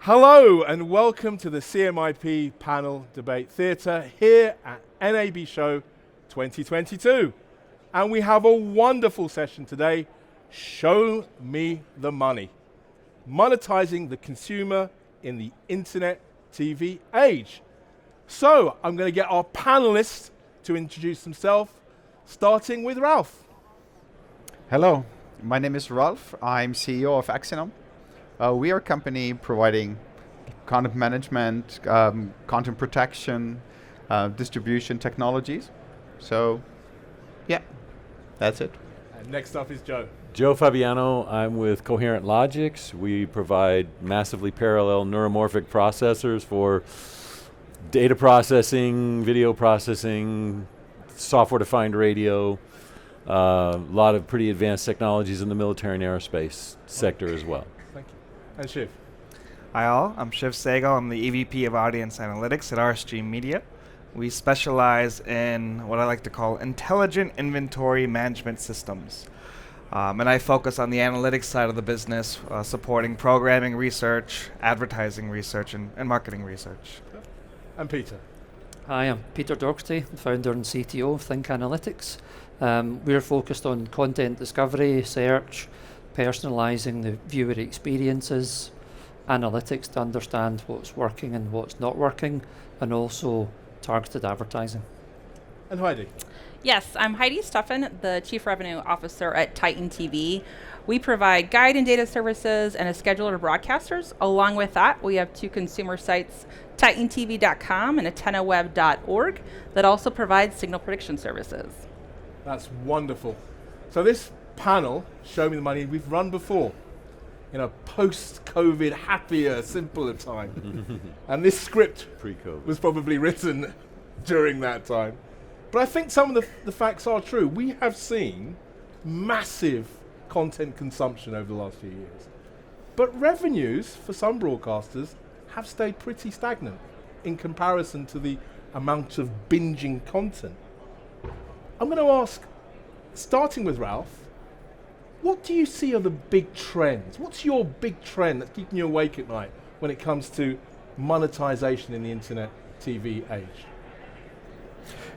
Hello and welcome to the CMIP Panel Debate Theatre here at NAB Show 2022. And we have a wonderful session today, Show Me the Money, monetizing the consumer in the internet TV age. So I'm going to get our panelists to introduce themselves, starting with Ralph. Hello, my name is Ralph. I'm CEO of Axenom. We are a company providing content management, content protection, distribution technologies. So, yeah, that's it. And next up is Joe. Joe Fabiano, I'm with Coherent Logics. We provide massively parallel neuromorphic processors for data processing, video processing, software-defined radio, a lot of pretty advanced technologies in the military and aerospace sector as well. Thank you. And Shiv. Hi all, I'm Shiv Sehgal. I'm the EVP of Audience Analytics at RSG Media. We specialize in what I like to call intelligent inventory management systems. And I focus on the analytics side of the business, supporting programming research, advertising research, and marketing research. And Peter. Hi, I'm Peter Doherty, the founder and CTO of Think Analytics. We're focused on content discovery, search, personalizing the viewer experiences, analytics to understand what's working and what's not working, and also targeted advertising. And Heidi. Yes, I'm Heidi Stuffen, the Chief Revenue Officer at Titan TV. We provide guide and data services and a scheduler to broadcasters. Along with that, we have two consumer sites, titantv.com and attenaweb.org, that also provide signal prediction services. That's wonderful. So this panel, Show Me the Money, we've run before in a post-COVID, happier, simpler time. And this script Pre-COVID. was probably written during that time. But I think some of the facts are true. We have seen massive content consumption over the last few years. But revenues for some broadcasters have stayed pretty stagnant in comparison to the amount of binging content. I'm going to ask, starting with Ralph, what do you see are the big trends? What's your big trend that's keeping you awake at night when it comes to monetization in the internet TV age?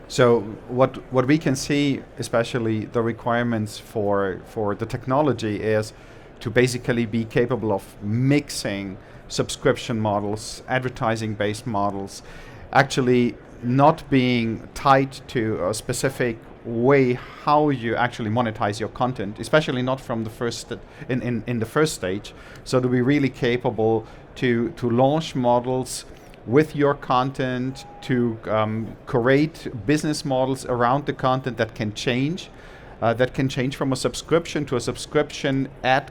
So what we can see, especially the requirements for the technology, is to basically be capable of mixing subscription models, advertising-based models, actually not being tied to a specific way how you actually monetize your content, especially not from the first in the first stage. So to be really capable to launch models with your content, to create business models around the content that can change from a subscription to a subscription ad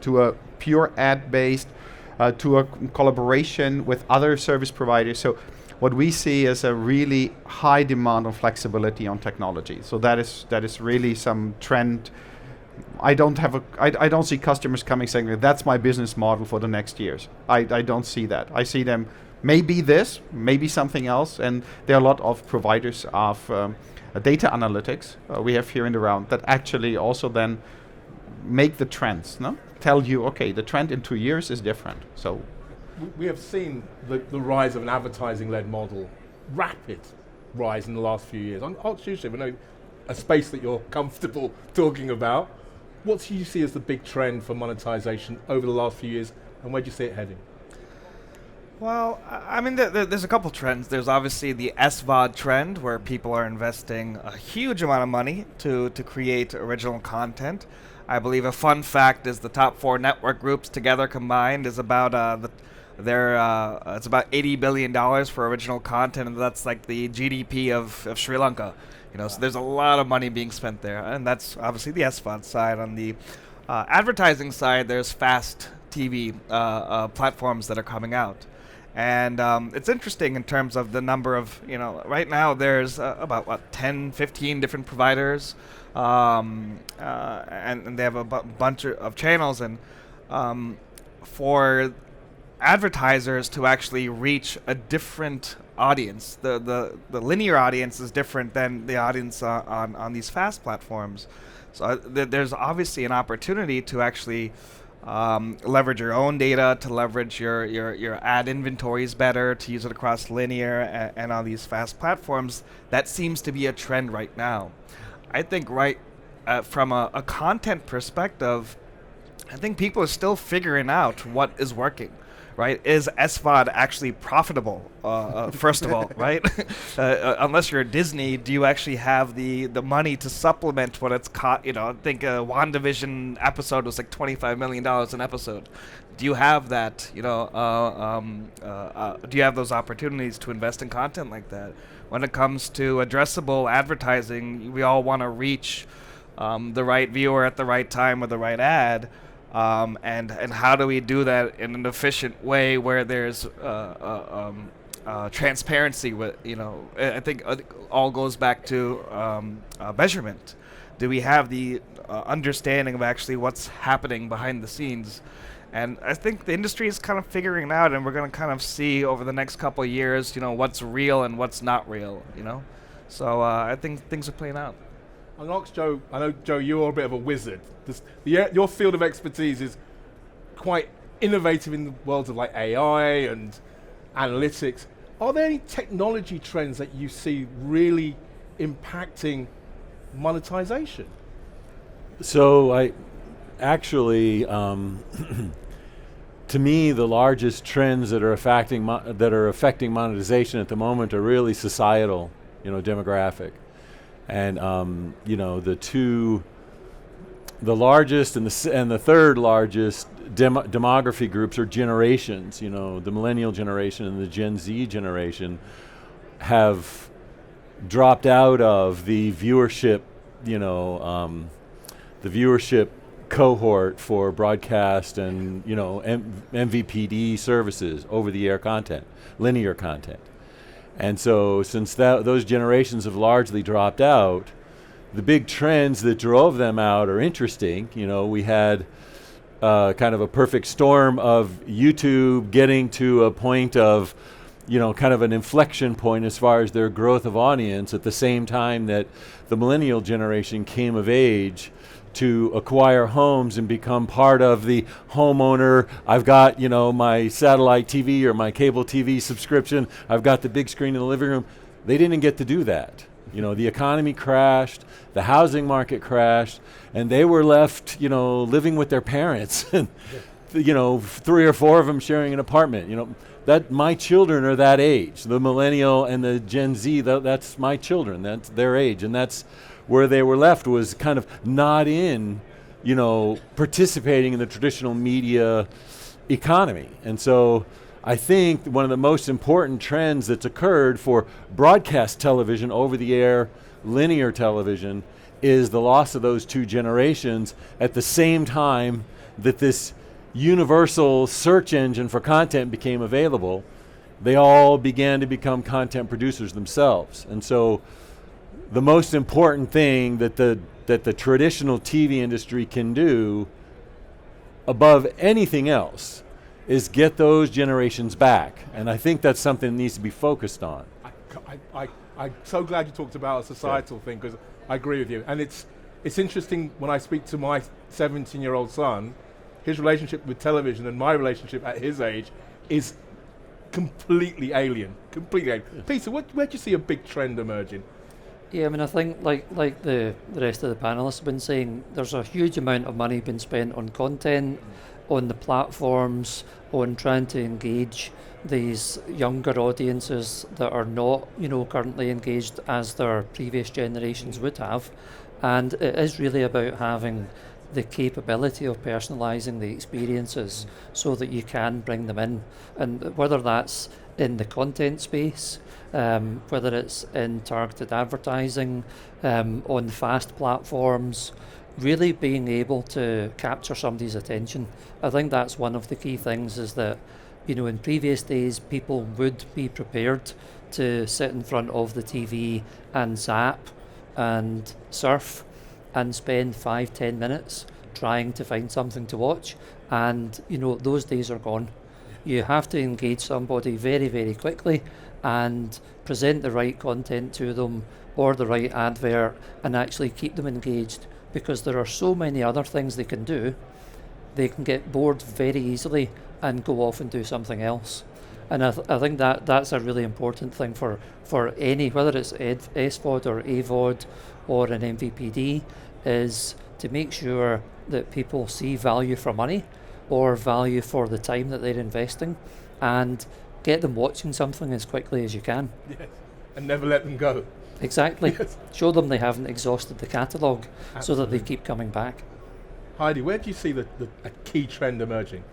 to a pure ad-based to a collaboration with other service providers. So what we see is a really high demand on flexibility on technology. So that is really some trend. I don't see customers coming saying that's my business model for the next years. I don't see that. I see them maybe this, maybe something else, and there are a lot of providers of data analytics we have here in the round that actually also then make the trends, no? Tell you, okay, the trend in 2 years is different. So we have seen the rise of an advertising-led model, rapid rise in the last few years. I'll choose you, I know a space that you're comfortable talking about. What do you see as the big trend for monetization over the last few years, and where do you see it heading? Well, I mean, there's a couple trends. There's obviously the SVOD trend, where people are investing a huge amount of money to create original content. I believe a fun fact is the top 4 network groups together combined is about it's about $80 billion for original content, and that's like the GDP of Sri Lanka. So there's a lot of money being spent there, and that's obviously the SVOD side. On the advertising side, there's fast TV platforms that are coming out. And it's interesting in terms of the number of, right now there's about 10, 15 different providers, and they have a bunch of channels. And for advertisers to actually reach a different audience, the linear audience is different than the audience on these fast platforms. So there's obviously an opportunity to actually leverage your own data, to leverage your ad inventories better, to use it across linear and on these fast platforms. That seems to be a trend right now. I think from a content perspective, I think people are still figuring out what is working. Right? Is SVOD actually profitable? First of all, right? Unless you're Disney, do you actually have the money to supplement what it's caught? I think a WandaVision episode was like $25 million an episode. Do you have that? Do you have those opportunities to invest in content like that? When it comes to addressable advertising, we all want to reach the right viewer at the right time with the right ad. And how do we do that in an efficient way where there's transparency? With I think all goes back to measurement. Do we have the understanding of actually what's happening behind the scenes? And I think the industry is kind of figuring it out, and we're going to kind of see over the next couple of years, what's real and what's not real. So I think things are playing out. I'm going to ask Joe. I know, Joe, you're a bit of a wizard. Your field of expertise is quite innovative in the worlds of like AI and analytics. Are there any technology trends that you see really impacting monetization? So I actually, to me, the largest trends that are affecting monetization at the moment are really societal, demographic. And the largest and the third largest demography groups are generations. The millennial generation and the Gen Z generation have dropped out of the viewership, the viewership cohort for broadcast and MVPD services, over-the-air content, linear content. And so since those generations have largely dropped out, the big trends that drove them out are interesting. We had kind of a perfect storm of YouTube getting to a point of, kind of an inflection point as far as their growth of audience at the same time that the millennial generation came of age to acquire homes and become part of the homeowner. I've got, my satellite TV or my cable TV subscription. I've got the big screen in the living room. They didn't get to do that. The economy crashed, the housing market crashed, and they were left, living with their parents and, 3 or 4 of them sharing an apartment. That my children are that age. The millennial and the Gen Z, that's my children. That's their age, and that's where they were left, was kind of not in, participating in the traditional media economy. And so I think one of the most important trends that's occurred for broadcast television, over-the-air, linear television, is the loss of those two generations at the same time that this universal search engine for content became available. They all began to become content producers themselves. And so the most important thing that the traditional TV industry can do above anything else is get those generations back. And I think that's something that needs to be focused on. I'm so glad you talked about a societal thing, because I agree with you. And it's interesting when I speak to my 17-year-old son, his relationship with television and my relationship at his age is completely alien. Yeah. Peter, where do you see a big trend emerging? Yeah, I think like the rest of the panelists have been saying, there's a huge amount of money being spent on content, on the platforms, on trying to engage these younger audiences that are not, currently engaged as their previous generations would have. And it is really about having the capability of personalising the experiences so that you can bring them in. And whether that's in the content space, whether it's in targeted advertising, on fast platforms, really being able to capture somebody's attention. I think that's one of the key things, is that, in previous days, people would be prepared to sit in front of the TV and zap and surf and spend 5-10 minutes trying to find something to watch. And, those days are gone. You have to engage somebody very, very quickly and present the right content to them, or the right advert, and actually keep them engaged, because there are so many other things they can do they can get bored very easily and go off and do something else. And I think that's a really important thing for any, whether it's SVOD or AVOD or an MVPD, is to make sure that people see value for money or value for the time that they're investing, and get them watching something as quickly as you can. Yes. And never let them go. Exactly. Yes. Show them they haven't exhausted the catalogue so that they keep coming back. Heidi, where do you see a key trend emerging?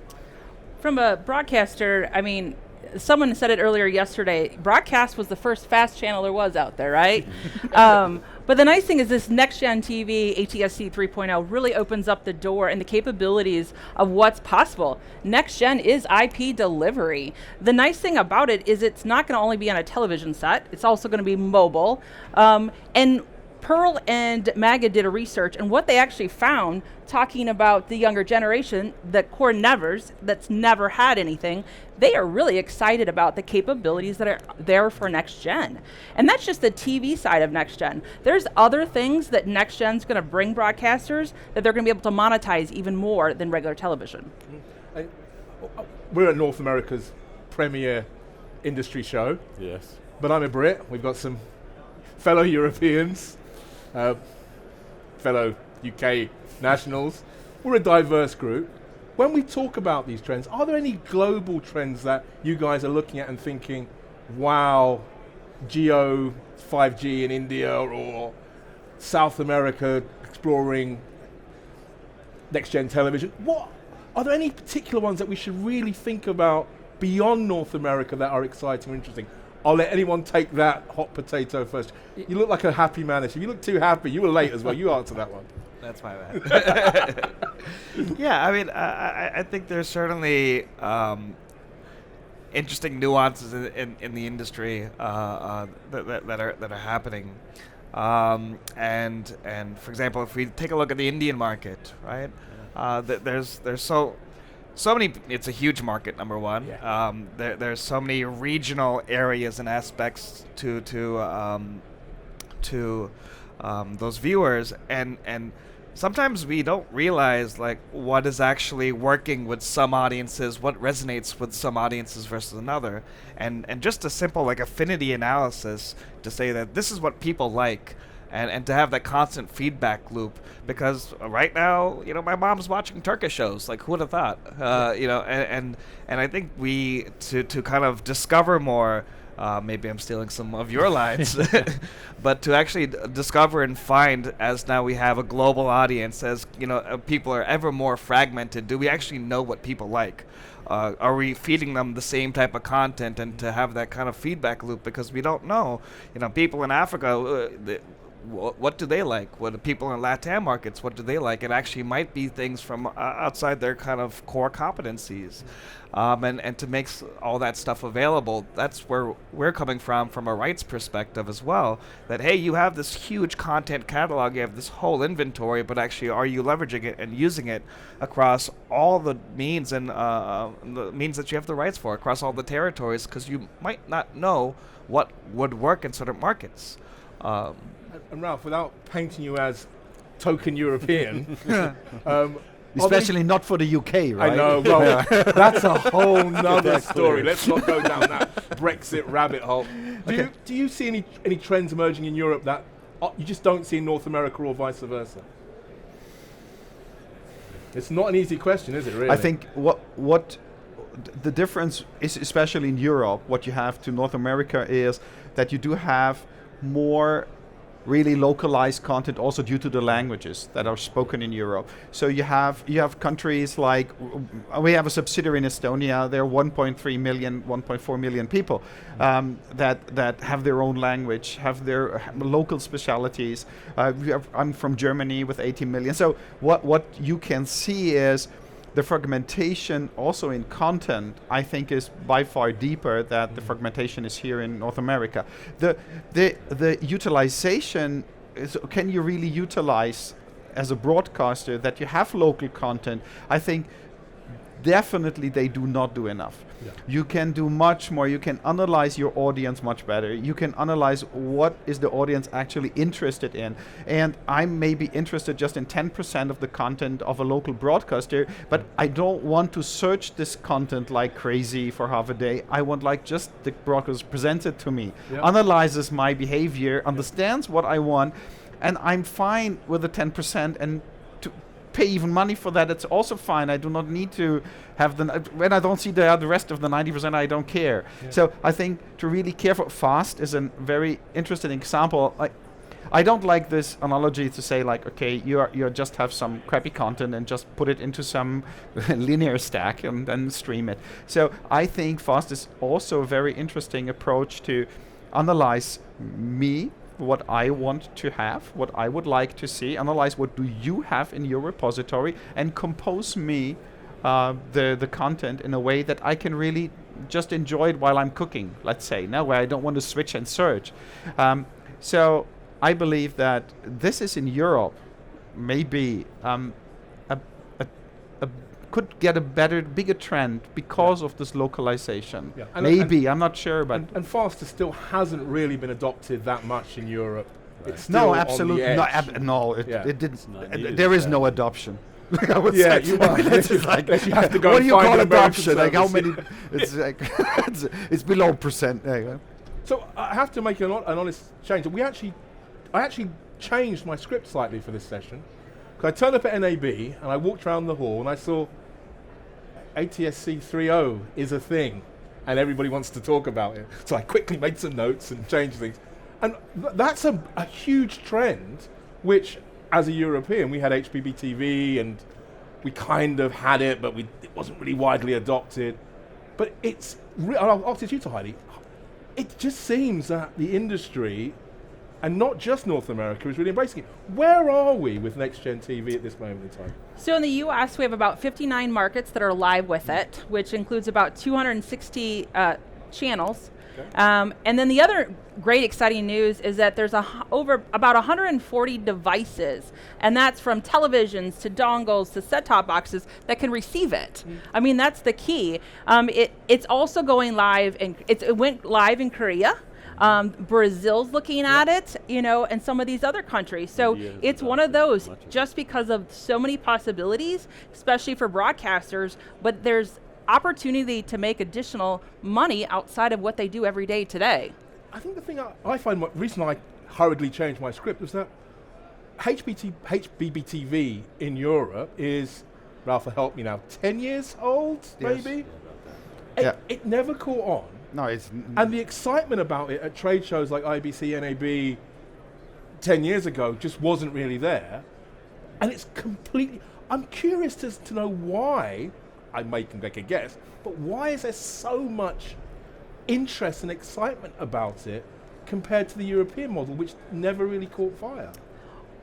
From a broadcaster, I mean, someone said it earlier yesterday, broadcast was the first fast channel there was out there, right? But the nice thing is this next-gen TV, ATSC 3.0, really opens up the door and the capabilities of what's possible. Next-gen is IP delivery. The nice thing about it is it's not going to only be on a television set, it's also going to be mobile. And Pearl and MAGA did a research, and what they actually found, talking about the younger generation, the core nevers that's never had anything, they are really excited about the capabilities that are there for next gen. And that's just the TV side of next gen. There's other things that next gen's going to bring broadcasters that they're going to be able to monetize even more than regular television. We're at North America's premier industry show. Yes. But I'm a Brit. We've got some fellow Europeans, fellow UK nationals. We're a diverse group. When we talk about these trends, are there any global trends that you guys are looking at and thinking, wow, Geo 5G in India, or South America exploring next-gen television? What are there any particular ones that we should really think about beyond North America that are exciting or interesting? I'll let anyone take that hot potato first. You look like a happy man. If you look too happy, you were late as well. You answer that one. That's my bad. Yeah, I mean, I think there's certainly interesting nuances in the industry that are happening. And for example, if we take a look at the Indian market, right? There's so many. It's a huge market. Number one, Yeah. there's so many regional areas and aspects to those viewers, and sometimes we don't realize like what is actually working with some audiences, what resonates with some audiences versus another, and just a simple like affinity analysis to say that this is what people like. And to have that constant feedback loop, because right now, you know, my mom's watching Turkish shows. Like, who would have thought? You know, and I think we to kind of discover more. Maybe I'm stealing some of your lines, but to actually discover and find, as now we have a global audience, as you know, people are ever more fragmented. Do we actually know what people like? Are we feeding them the same type of content, and to have that kind of feedback loop, because we don't know. You know, people in Africa. What do they like? What do people in LATAM markets, what do they like? It actually might be things from outside their kind of core competencies. And to make all that stuff available, that's where we're coming from a rights perspective as well. That, hey, you have this huge content catalog, you have this whole inventory, but actually are you leveraging it and using it across all the means and the means that you have the rights for, across all the territories, because you might not know what would work in certain markets. And Ralph, without painting you as token European, Especially not for the UK, right? I know, well, that's a whole nother story. Let's not go down that Brexit rabbit hole. Do you see any trends emerging in Europe that you just don't see in North America, or vice versa? It's not an easy question, is it, really? I think what the difference is, especially in Europe, what you have to North America is that you do have more really localized content, also due to the languages that are spoken in Europe. So you have countries like, we have a subsidiary in Estonia. There are 1.3 million, 1.4 million people that have their own language, have their local specialities. I'm from Germany with 18 million. So what you can see is the fragmentation also in content, I think, is by far deeper than the fragmentation is here in North America. The utilization is, can you really utilize as a broadcaster that you have local content? I think definitely they do not do enough. Yeah. You can do much more. You can analyze your audience much better. You can analyze what is the audience actually interested in. And I'm maybe interested just in 10% of the content of a local broadcaster, but I don't want to search this content like crazy for half a day. I want like just the broadcaster presents it to me, analyzes my behavior, understands what I want, and I'm fine with the 10%, and to pay even money for that, it's also fine. I do not need to have when I don't see the rest of the 90%, I don't care. Yeah. So I think to really care for fast is a very interesting example. I don't like this analogy to say like, okay, you just have some crappy content and just put it into some linear stack and then stream it. So I think fast is also a very interesting approach to analyze me, what I want to have, what I would like to see, analyze what do you have in your repository, and compose me the content in a way that I can really just enjoy it while I'm cooking, let's say, now where I don't want to switch and search. So I believe that this is in Europe maybe could get a bigger trend because of this localization. Yeah. Maybe, I'm not sure, but and faster still hasn't really been adopted that much in Europe. Right. It's still no, on absolutely the not. edge. It didn't. It's not needed There is as no bad. adoption. I would Yeah, say. you are. That's just like, Unless you have to go what and do you find call an American adoption? Like how service. many? It's like it's below percent. There you go. So I have to make an honest change. I actually changed my script slightly for this session. Because I turned up at NAB and I walked around the hall and I saw ATSC 3.0 is a thing and everybody wants to talk about it. So I quickly made some notes and changed things. And that's a huge trend, which as a European, we had HBB TV and we kind of had it, but it wasn't really widely adopted. But I'll teach you to Heidi. It just seems that the industry, and not just North America, is really embracing it. Where are we with Next Gen TV at this moment in time? So in the US, we have about 59 markets that are live with it, which includes about 260 channels. Okay. And then the other great exciting news is that there's over about 140 devices, and that's from televisions to dongles to set-top boxes that can receive it. I mean, that's the key. It's also going live, it went live in Korea. Brazil's looking at it, and some of these other countries. So India's it's one of adopted those, much of it. just because of so many possibilities, especially for broadcasters, but there's opportunity to make additional money outside of what they do every day today. I think the thing I find, the reason I hurriedly changed my script was that HBB TV in Europe is, Ralph will help me now, 10 years old, Yes. maybe? Yeah. It never caught on. No, it's And the excitement about it at trade shows like IBC, NAB 10 years ago just wasn't really there. And it's completely, I'm curious to know why, I can make a guess, but why is there so much interest and excitement about it compared to the European model, which never really caught fire?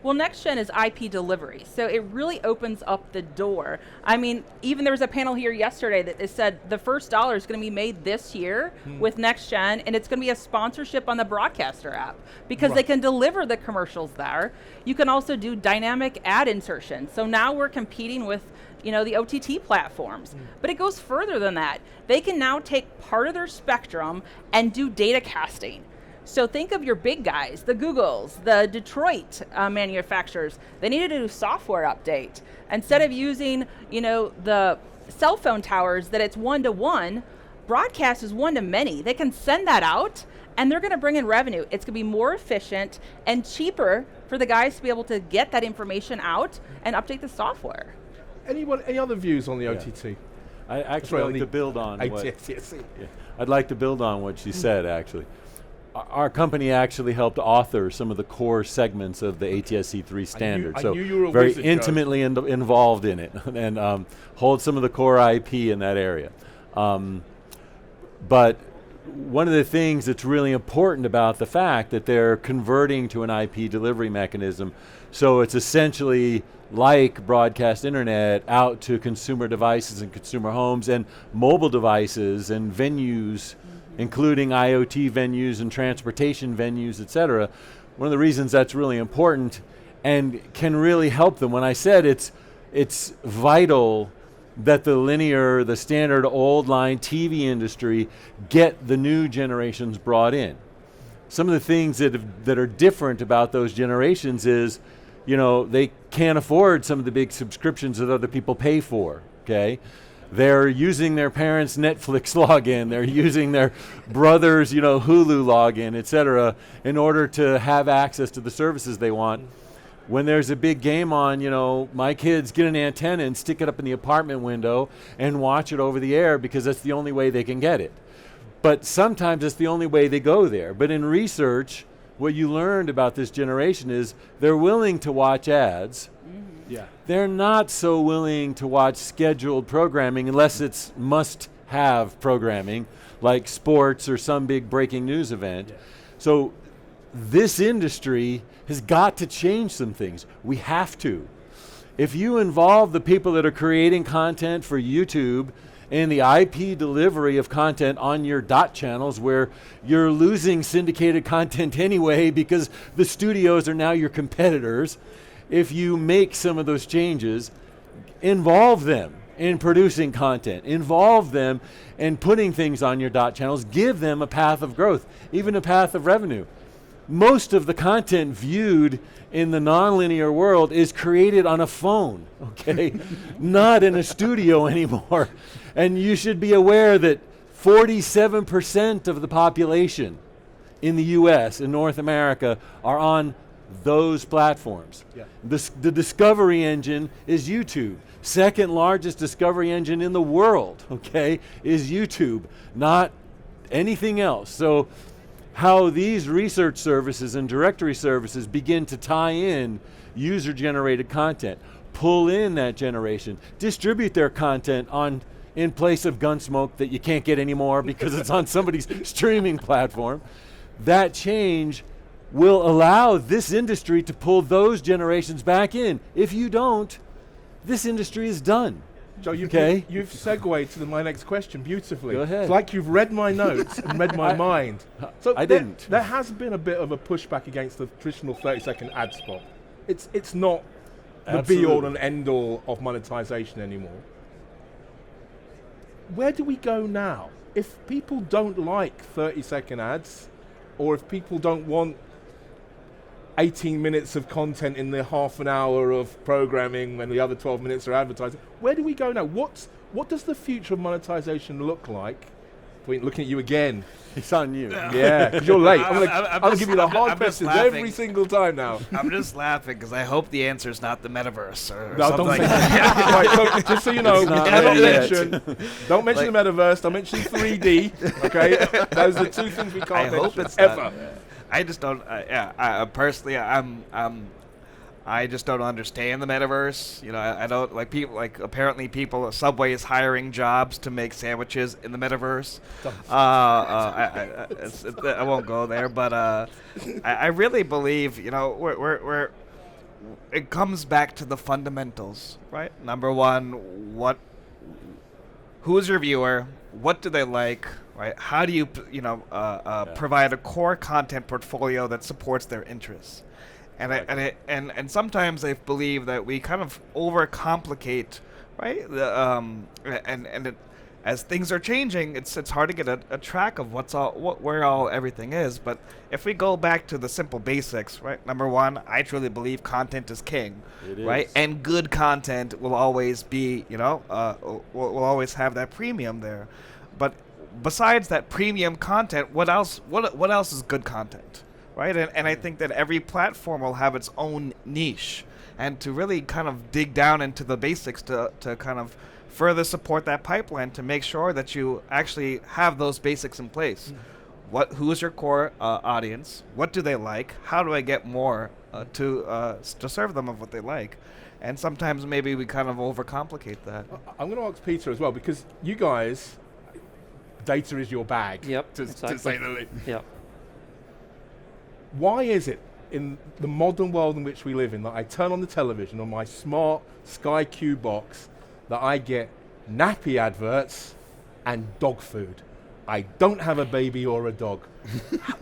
Well, Next Gen is IP delivery, so it really opens up the door. I mean, even there was a panel here yesterday that said the first dollar is going to be made this year with Next Gen, and it's going to be a sponsorship on the Broadcaster app because they Right. can deliver the commercials there. You can also do dynamic ad insertion. So now we're competing with the OTT platforms. But it goes further than that. They can now take part of their spectrum and do data casting. So think of your big guys, the Googles, the Detroit manufacturers. They needed to do software update. Instead of using, the cell phone towers that it's one-to-one, broadcast is one-to-many. They can send that out, and they're going to bring in revenue. It's going to be more efficient and cheaper for the guys to be able to get that information out and update the software. Any other views on the OTT? I actually Sorry, on like the to build on what ATSC. Yeah. I'd like to build on what she said, actually. Our company actually helped author some of the core segments of the ATSC3 standard, I so knew you were a very wizard, Joe. intimately involved in it, and hold some of the core IP in that area. But one of the things that's really important about the fact that they're converting to an IP delivery mechanism, so it's essentially like broadcast internet out to consumer devices and consumer homes and mobile devices and venues, including IoT venues and transportation venues, et cetera. One of the reasons that's really important and can really help them, when I said it's vital that the standard old line TV industry get the new generations brought in. Some of the things that are different about those generations is, they can't afford some of the big subscriptions that other people pay for, okay? They're using their parents' Netflix login, they're using their brother's, Hulu login, et cetera, in order to have access to the services they want. When there's a big game on, my kids get an antenna and stick it up in the apartment window and watch it over the air because that's the only way they can get it. But sometimes it's the only way they go there. But in research, what you learned about this generation is they're willing to watch ads. Yeah. They're not so willing to watch scheduled programming unless it's must-have programming, like sports or some big breaking news event. Yeah. So this industry has got to change some things. We have to. If you involve the people that are creating content for YouTube and the IP delivery of content on your dot channels, where you're losing syndicated content anyway because the studios are now your competitors, if you make some of those changes, involve them in producing content, involve them in putting things on your dot channels, give them a path of growth, even a path of revenue. Most of the content viewed in the nonlinear world is created on a phone, okay? Not in a studio anymore. And you should be aware that 47% of the population in the US, in North America, are on those platforms. Yeah. The discovery engine is YouTube. Second largest discovery engine in the world, okay, is YouTube, not anything else. So how these research services and directory services begin to tie in user-generated content, pull in that generation, distribute their content in place of Gunsmoke that you can't get anymore because it's on somebody's streaming platform. That change will allow this industry to pull those generations back in. If you don't, this industry is done. Joe, you've segued to my next question beautifully. Go ahead. It's like you've read my notes and read my mind. So I didn't. There has been a bit of a pushback against the traditional 30-second ad spot. It's not the be-all and end-all of monetization anymore. Where do we go now? If people don't like 30-second ads, or if people don't want 18 minutes of content in the half an hour of programming when the other 12 minutes are advertising, where do we go now? What does the future of monetization look like? Looking at you again. It's on you. Yeah, because you're late. I'm going to give you the hard I'm just questions laughing. every single time now. I'm just laughing because I hope the answer is not the metaverse or No, something don't like say that. that. Right, so just so you know, It's we not cannot ready don't mention the metaverse, don't mention 3D, okay? Those are the two things we can't I mention hope it's ever. not. I just don't. Personally, I just don't understand the metaverse. I don't like people. Like apparently, Subway is hiring jobs to make sandwiches in the metaverse. I won't go there, but I really believe we're it comes back to the fundamentals, right? Number one, who's your viewer? What do they like? Right? How do you provide a core content portfolio that supports their interests? And sometimes I believe that we kind of overcomplicate, right? As things are changing, it's hard to get a track of where everything is. But if we go back to the simple basics, right? Number one, I truly believe content is king, right? And good content will always be, will always have that premium there. But besides that premium content, what else is good content? Right, and I think that every platform will have its own niche, and to really kind of dig down into the basics to kind of further support that pipeline to make sure that you actually have those basics in place. Who is your core audience? What do they like? How do I get more to serve them of what they like? And sometimes maybe we kind of overcomplicate that. I'm going to ask Peter as well, because you guys, data is your bag. Yep, to say the least. Yep. Why is it in the modern world in which we live in that I turn on the television on my smart Sky Q box that I get nappy adverts and dog food? I don't have a baby or a dog.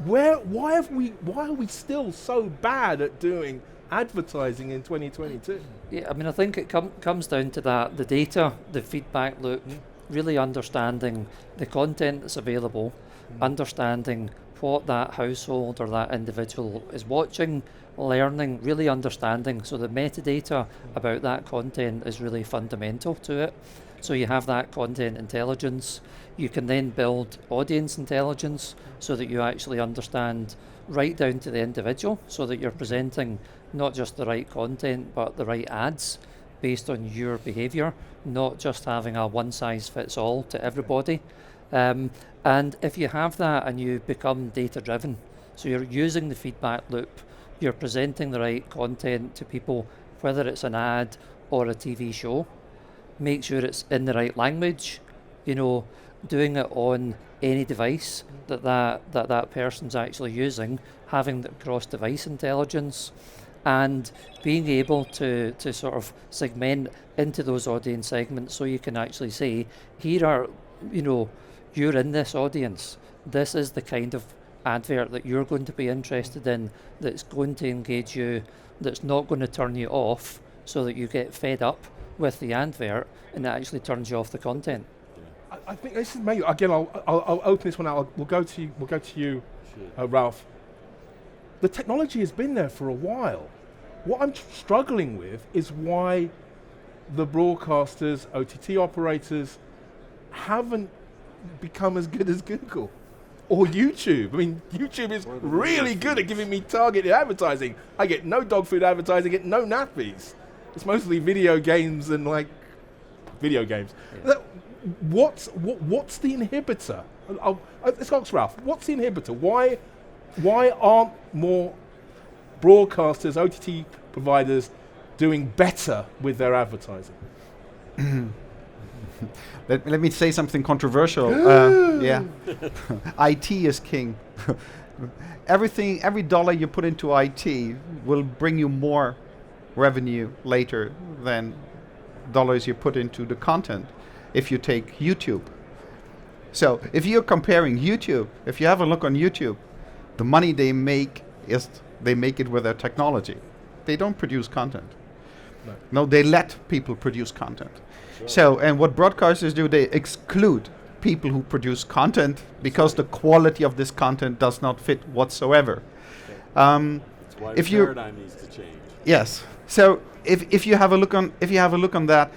Why are we still so bad at doing advertising in 2022? Yeah, I mean, I think it comes down to that, the data, the feedback loop, really understanding the content that's available, understanding what that household or that individual is watching, learning, really understanding. So the metadata about that content is really fundamental to it. So you have that content intelligence. You can then build audience intelligence so that you actually understand right down to the individual, so that you're presenting not just the right content, but the right ads based on your behavior, not just having a one size fits all to everybody. And if you have that and you become data driven, so you're using the feedback loop, you're presenting the right content to people, whether it's an ad or a TV show, make sure it's in the right language, doing it on any device that person's actually using, having the cross-device intelligence, and being able to sort of segment into those audience segments, so you can actually say, here are, you're in this audience, this is the kind of advert that you're going to be interested in, that's going to engage you, that's not going to turn you off, so that you get fed up with the advert and it actually turns you off the content. I think this is maybe again. I'll open this one out. We'll go to you, Ralph. The technology has been there for a while. What I'm struggling with is why the broadcasters, OTT operators, haven't become as good as Google or YouTube. I mean, YouTube is really good at giving me targeted advertising. I get no dog food advertising, I get no nappies. It's mostly video games and video games. Yeah. What's the inhibitor? Let's ask Ralph. What's the inhibitor? Why aren't more broadcasters, OTT providers, doing better with their advertising? Let me say something controversial. Yeah, IT is king. Every dollar you put into IT will bring you more revenue later than dollars you put into the content. If you take YouTube, so if you're comparing YouTube, if you have a look on YouTube, the money they make is they make it with their technology. They don't produce content. No, they let people produce content. Sure. So, and what broadcasters do, they exclude people who produce content because the quality of this content does not fit whatsoever. That's why the paradigm needs to change. Yes. So if you have a look on that.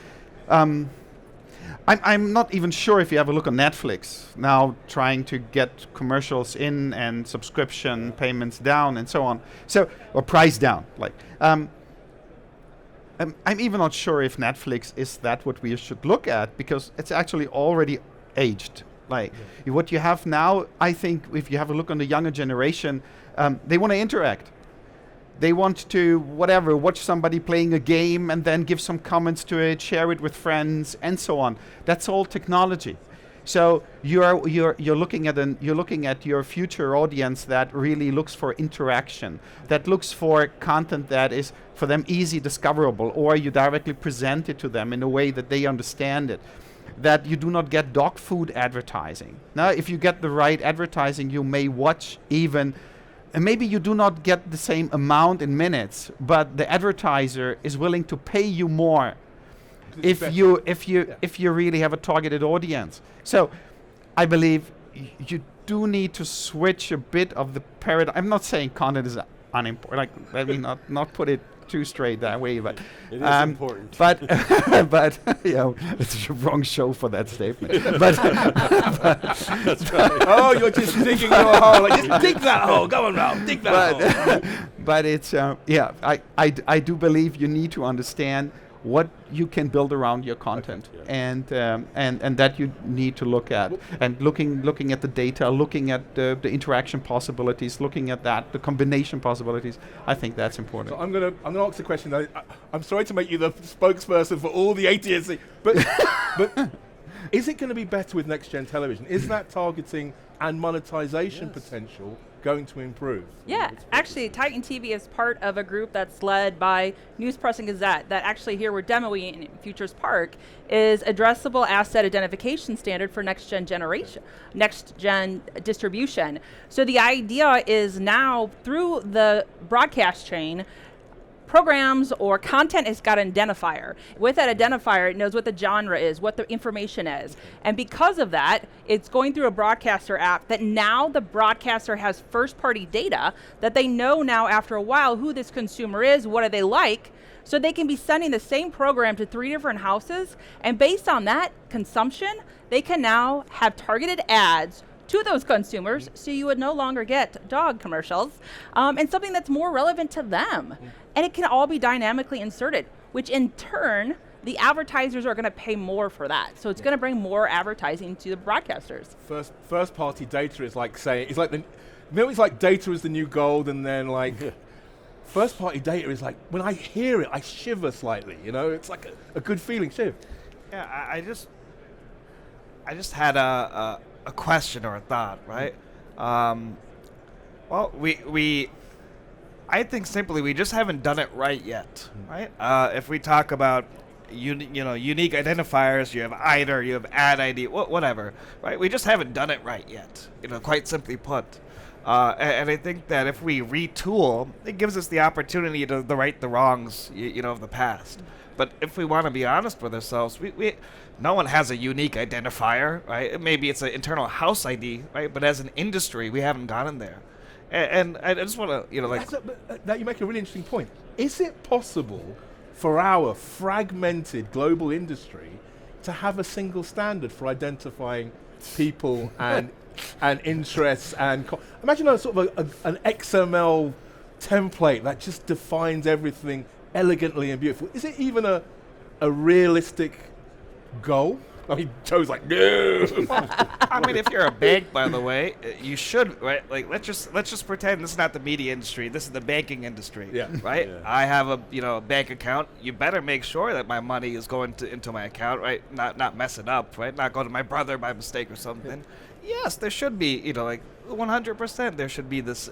I'm not even sure if you have a look on Netflix now, trying to get commercials in and subscription payments down and so on. So, or price down. I'm even not sure if Netflix is that what we should look at, because it's actually already aged. What you have now, I think, if you have a look on the younger generation, they want to interact. They want to, watch somebody playing a game and then give some comments to it, share it with friends, and so on. That's all technology. So you're looking at your future audience that really looks for interaction, that looks for content that is for them easy discoverable, or you directly present it to them in a way that they understand it. That you do not get dog food advertising. Now, if you get the right advertising, you may watch even. And maybe you do not get the same amount in minutes, but the advertiser is willing to pay you more if you really have a targeted audience. So I believe you do need to switch a bit of the paradigm. I'm not saying content is unimportant. Let me not put it too straight that way, but it is important. But it's the wrong show for that statement. But that's right. Oh, you're just digging your hole. Just dig that hole. Go on, Ralph. Dig that hole. But it's I do believe you need to understand what you can build around your content, and that you need to look at, and looking at the data, looking at the interaction possibilities, looking at the combination possibilities. I think that's important. So I'm gonna ask the question. I'm sorry to make you the spokesperson for all the ATSC, but is it going to be better with next gen television? Is that targeting and monetization potential going to improve? Yeah, actually, Titan TV is part of a group that's led by News Press and Gazette that actually here we're demoing in Futures Park is addressable asset identification standard for next gen distribution. So the idea is now through the broadcast chain, programs or content has got an identifier. With that identifier, it knows what the genre is, what the information is. And because of that, it's going through a broadcaster app that now the broadcaster has first-party data that they know now after a while who this consumer is, what do they like, so they can be sending the same program to 3 different houses, and based on that consumption, they can now have targeted ads to those consumers, so you would no longer get dog commercials, and something that's more relevant to them. And it can all be dynamically inserted, which in turn, the advertisers are going to pay more for that. So it's going to bring more advertising to the broadcasters. First party data is like saying, it's like it's like data is the new gold, and then like first party data is like, when I hear it, I shiver slightly, you know? It's like a good feeling, Shiv. Yeah, I just had a question or a thought, right? Well, I think simply we just haven't done it right yet, right? If we talk about unique identifiers, you have IDER, you have ad ID, whatever, right? We just haven't done it right yet, quite simply put. And I think that if we retool, it gives us the opportunity to right the wrongs, of the past. But if we want to be honest with ourselves, no one has a unique identifier, right? Maybe it's an internal house ID, right? But as an industry, we haven't gotten there. And I just want to, That you make a really interesting point. Is it possible for our fragmented global industry to have a single standard for identifying people and interests and imagine a sort of an XML template that just defines everything elegantly and beautiful? Is it even a realistic goal? I mean, Joe's like, no. I mean, if you're a bank, by the way, you should, right? Like, let's just pretend this is not the media industry. This is the banking industry, right? Yeah. I have a bank account. You better make sure that my money is going into my account, right? Not mess it up, right? Not go to my brother by mistake or something. Yeah. Yes, there should be, 100%. There should be this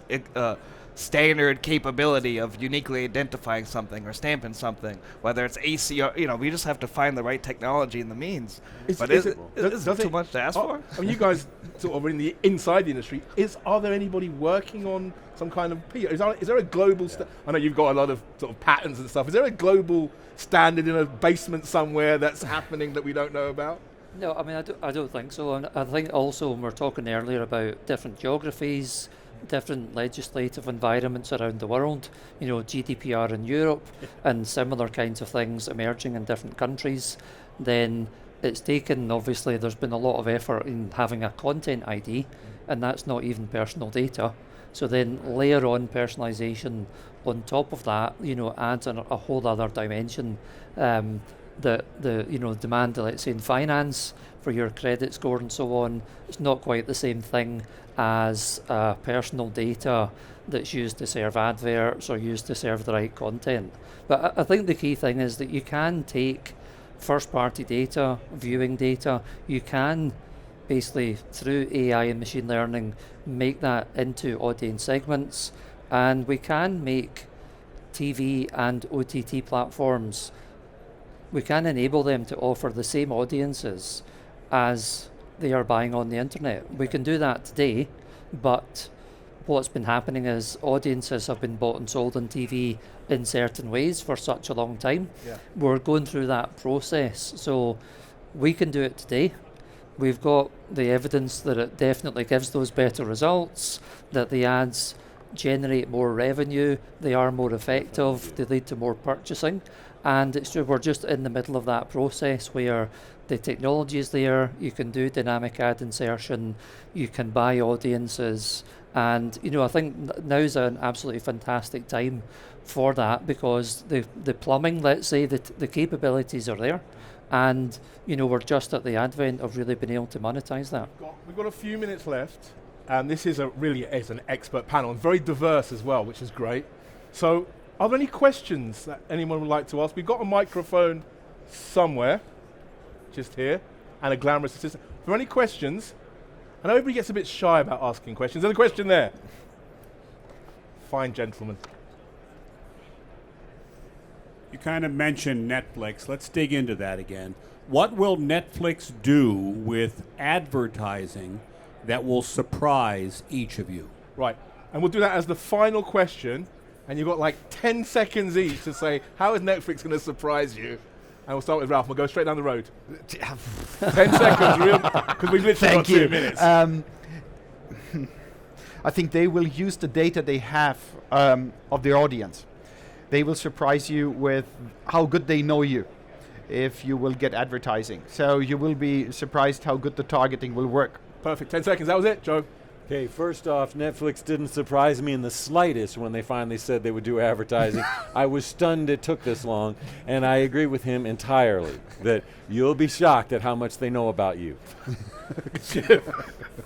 standard capability of uniquely identifying something or stamping something, whether it's ACR, we just have to find the right technology and the means. Is it too much to ask for? I mean, you guys sort of in inside the industry, are there anybody working on some kind of, is there a global, I know you've got a lot of sort of patents and stuff, is there a global standard in a basement somewhere that's happening that we don't know about? No, I mean, I don't think so. And I think also when we're talking earlier about different geographies, different legislative environments around the world, GDPR in Europe and similar kinds of things emerging in different countries, then it's taken, obviously, there's been a lot of effort in having a content ID, and that's not even personal data. So then layer on personalization on top of that, adds a whole other dimension. The demand, let's say, in finance for your credit score and so on, it's not quite the same thing as personal data that's used to serve adverts or used to serve the right content. But I think the key thing is that you can take first-party data, viewing data, you can basically, through AI and machine learning, make that into audience segments, and we can make TV and OTT platforms, we can enable them to offer the same audiences as they are buying on the internet. We can do that today, but what's been happening is audiences have been bought and sold on TV in certain ways for such a long time. Yeah. We're going through that process, so we can do it today. We've got the evidence that it definitely gives those better results, that the ads generate more revenue, they are more effective, they lead to more purchasing, and it's true, we're just in the middle of that process where the technology is there, you can do dynamic ad insertion, you can buy audiences, and I think now's an absolutely fantastic time for that, because the plumbing, let's say, the capabilities are there, and we're just at the advent of really being able to monetize that. We've got a few minutes left, and this is is an expert panel, and very diverse as well, which is great. So are there any questions that anyone would like to ask? We've got a microphone somewhere, just here, and a glamorous assistant. Are there any questions? I know everybody gets a bit shy about asking questions. There's a question there. Fine gentleman. You kind of mentioned Netflix. Let's dig into that again. What will Netflix do with advertising that will surprise each of you? Right. And we'll do that as the final question. And you've got like 10 seconds each to say, how is Netflix going to surprise you? And we'll start with Ralph. We'll go straight down the road. 10 seconds, because we've literally got 2 minutes. I think they will use the data they have of their audience. They will surprise you with how good they know you if you will get advertising. So you will be surprised how good the targeting will work. Perfect. 10 seconds. That was it, Joe. Okay, first off, Netflix didn't surprise me in the slightest when they finally said they would do advertising. I was stunned it took this long, and I agree with him entirely that you'll be shocked at how much they know about you.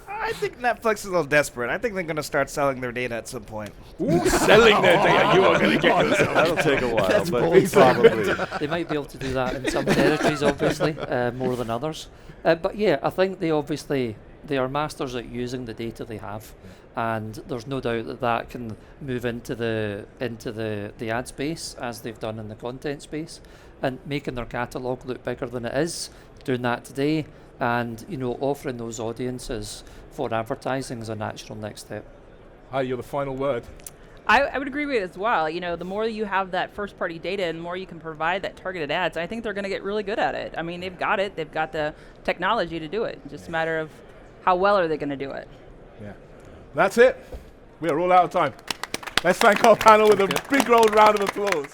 I think Netflix is a little desperate. I think they're going to start selling their data at some point. Ooh, selling their data. You are going to get yourself. That'll take a while, That's but bold. probably. They might be able to do that in some territories, obviously, more than others. But yeah, I think they are masters at using the data they have, and there's no doubt that that can move into the ad space as they've done in the content space, and making their catalogue look bigger than it is. Doing that today, and offering those audiences for advertising is a natural next step. Hi, you're the final word. I would agree with it as well. The more you have that first-party data and more you can provide that targeted ads, I think they're going to get really good at it. I mean, they've got it. They've got the technology to do it. Just a matter of how well are they going to do it. Yeah. That's it. We are all out of time. Let's thank our panel with a big old round of applause.